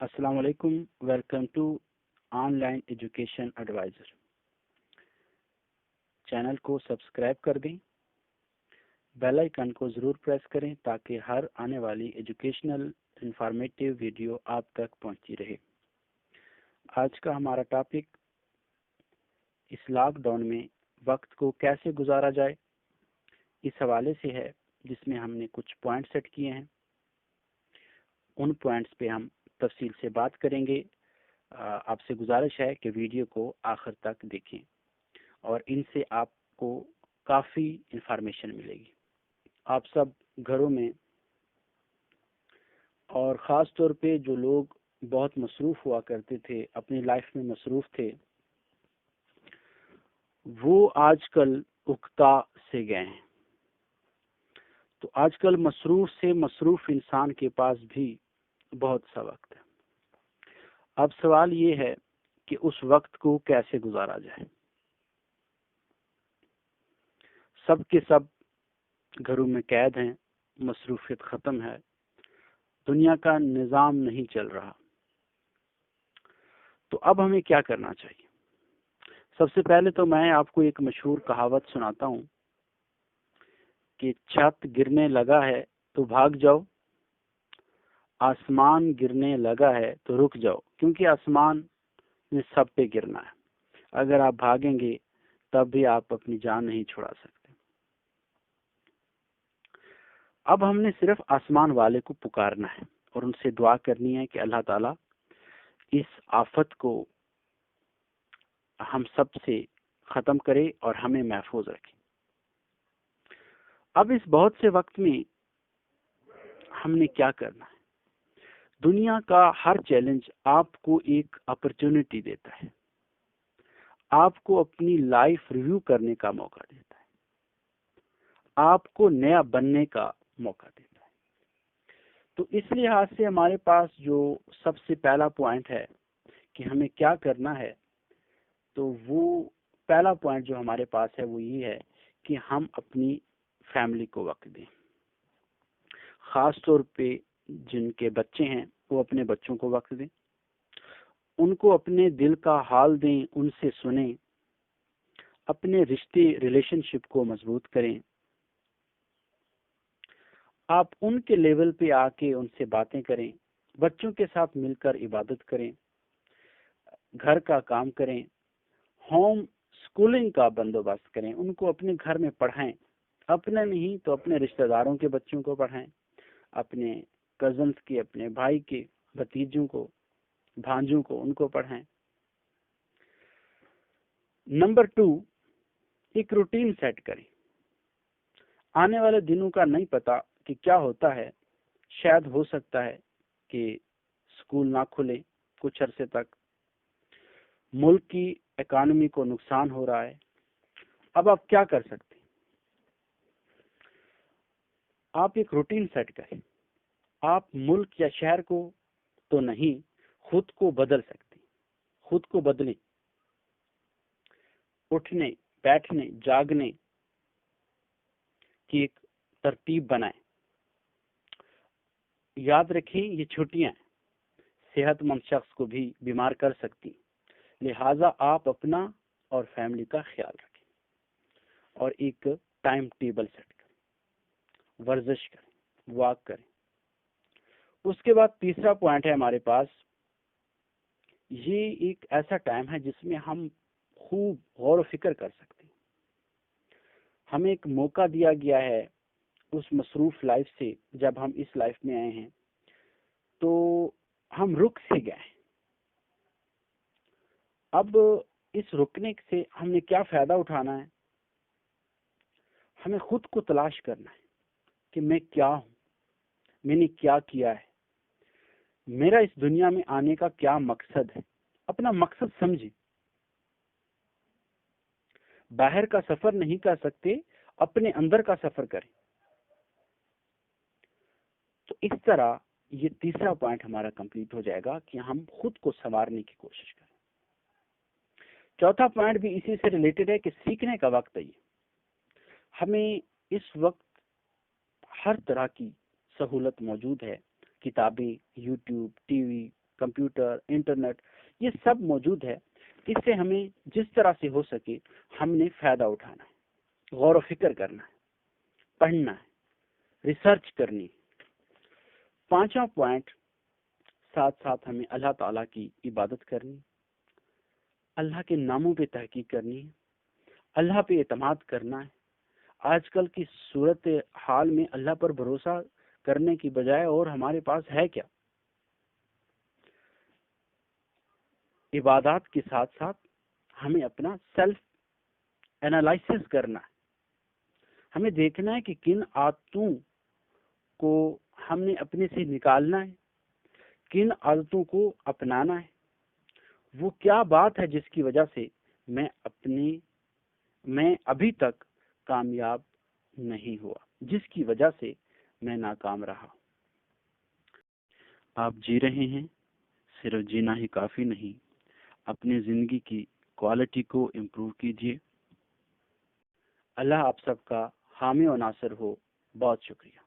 अस्सलाम वालेकुम। Welcome to online education advisor. Channel को सब्सक्राइब कर दें, बेल आइकन को ज़रूर प्रेस करें ताकि हर आने वाली एजुकेशनल इंफॉर्मेटिव वीडियो आप तक पहुंचती रहे। आज का हमारा टॉपिक इस लॉकडाउन में वक्त को कैसे गुजारा जाए इस हवाले से है, जिसमें हमने कुछ पॉइंट सेट किए हैं। उन पॉइंट्स पे हम तफसील से बात करेंगे। आपसे गुजारिश है कि वीडियो को आखिर तक देखें और इनसे आपको काफ़ी इंफॉर्मेशन मिलेगी। आप सब घरों में, और ख़ास तौर पे जो लोग बहुत मसरूफ़ हुआ करते थे, अपनी लाइफ में मसरूफ़ थे, वो आजकल उकता से गए हैं। तो आजकल मसरूफ़ से मसरूफ़ इंसान के पास भी बहुत सा वक्त है। अब सवाल ये है कि उस वक्त को कैसे गुजारा जाए। सब के सब घरों में कैद हैं, मसरूफियत ख़त्म है, दुनिया का निज़ाम नहीं चल रहा। तो अब हमें क्या करना चाहिए? सबसे पहले तो मैं आपको एक मशहूर कहावत सुनाता हूँ कि छत गिरने लगा है तो भाग जाओ, आसमान गिरने लगा है तो रुक जाओ, क्योंकि आसमान में सब पे गिरना है। अगर आप भागेंगे तब भी आप अपनी जान नहीं छुड़ा सकते। अब हमने सिर्फ आसमान वाले को पुकारना है और उनसे दुआ करनी है कि अल्लाह ताला इस आफत को हम सब से ख़त्म करे और हमें महफूज रखे। अब इस बहुत से वक्त में हमने क्या करना है? दुनिया का हर चैलेंज आपको एक अपॉर्चुनिटी देता है, आपको अपनी लाइफ रिव्यू करने का मौका देता है, आपको नया बनने का मौका देता है। तो इस लिहाज से हमारे पास जो सबसे पहला पॉइंट है कि हमें क्या करना है, तो वो पहला पॉइंट जो हमारे पास है वो ये है कि हम अपनी फैमिली को वक्त दें। ख़ास तौर पे जिनके बच्चे हैं वो अपने बच्चों को वक्त दें, उनको अपने दिल का हाल दें, उनसे सुनें, अपने रिश्ते रिलेशनशिप को मजबूत करें। आप उनके लेवल पे आके उनसे बातें करें, बच्चों के साथ मिलकर इबादत करें, घर का काम करें, होम स्कूलिंग का बंदोबस्त करें, उनको अपने घर में पढ़ाएं। अपने नहीं तो अपने रिश्तेदारों के बच्चों को पढ़ाएं, अपने कजन्स के, अपने भाई के भतीजों को, भांजों को, उनको पढ़ाएं। नंबर 2, एक रूटीन सेट करें। आने वाले दिनों का नहीं पता कि क्या होता है। शायद हो सकता है कि स्कूल ना खुले कुछ अरसे तक, मुल्क की इकॉनमी को नुकसान हो रहा है। अब आप क्या कर सकते हैं? आप एक रूटीन सेट करें। आप मुल्क या शहर को तो नहीं, खुद को बदल सकते। खुद को बदलें, उठने, बैठने, जागने की एक तरतीब बनाएं। याद रखें, ये छुट्टियां सेहतमंद शख्स को भी बीमार कर सकती, लिहाजा आप अपना और फैमिली का ख्याल रखें और एक टाइम टेबल सेट करें, वर्जिश करें, वॉक करें। उसके बाद तीसरा पॉइंट है हमारे पास, ये एक ऐसा टाइम है जिसमें हम खूब गौर फिक्र कर सकते हैं। हमें एक मौका दिया गया है उस मसरूफ लाइफ से। जब हम इस लाइफ में आए हैं तो हम रुक से गए। अब इस रुकने से हमने क्या फायदा उठाना है? हमें खुद को तलाश करना है कि मैं क्या हूं, मैंने क्या किया है, मेरा इस दुनिया में आने का क्या मकसद है। अपना मकसद समझे। बाहर का सफर नहीं कर सकते, अपने अंदर का सफर करें। तो इस तरह ये तीसरा पॉइंट हमारा कंप्लीट हो जाएगा कि हम खुद को संवारने की कोशिश करें। चौथा पॉइंट भी इसी से रिलेटेड है कि सीखने का वक्त है ये। हमें इस वक्त हर तरह की सहूलत मौजूद है। किताबें, यूट्यूब, टीवी, कंप्यूटर, इंटरनेट, ये सब मौजूद है। इससे हमें जिस तरह से हो सके हमने फायदा उठाना है, गौर व फिक्र करना है, पढ़ना है, रिसर्च करनी। पांचवा पॉइंट, साथ साथ हमें अल्लाह ताला की इबादत करनी, अल्लाह के नामों पे तहकीक करनी है, अल्लाह पे एतमाद करना है। आजकल की सूरत हाल में अल्लाह पर भरोसा करने की बजाय और हमारे पास है क्या? इबादत के साथ साथ हमें अपना सेल्फ एनालिसिस करना है। हमें देखना है कि किन आदतों को हमने अपने से निकालना है, किन आदतों को अपनाना है। वो क्या बात है जिसकी वजह से मैं अभी तक कामयाब नहीं हुआ, जिसकी वजह से मैं नाकाम रहा। आप जी रहे हैं, सिर्फ जीना ही काफी नहीं, अपनी जिंदगी की क्वालिटी को इम्प्रूव कीजिए। अल्लाह आप सबका हामी और नासिर हो। बहुत शुक्रिया।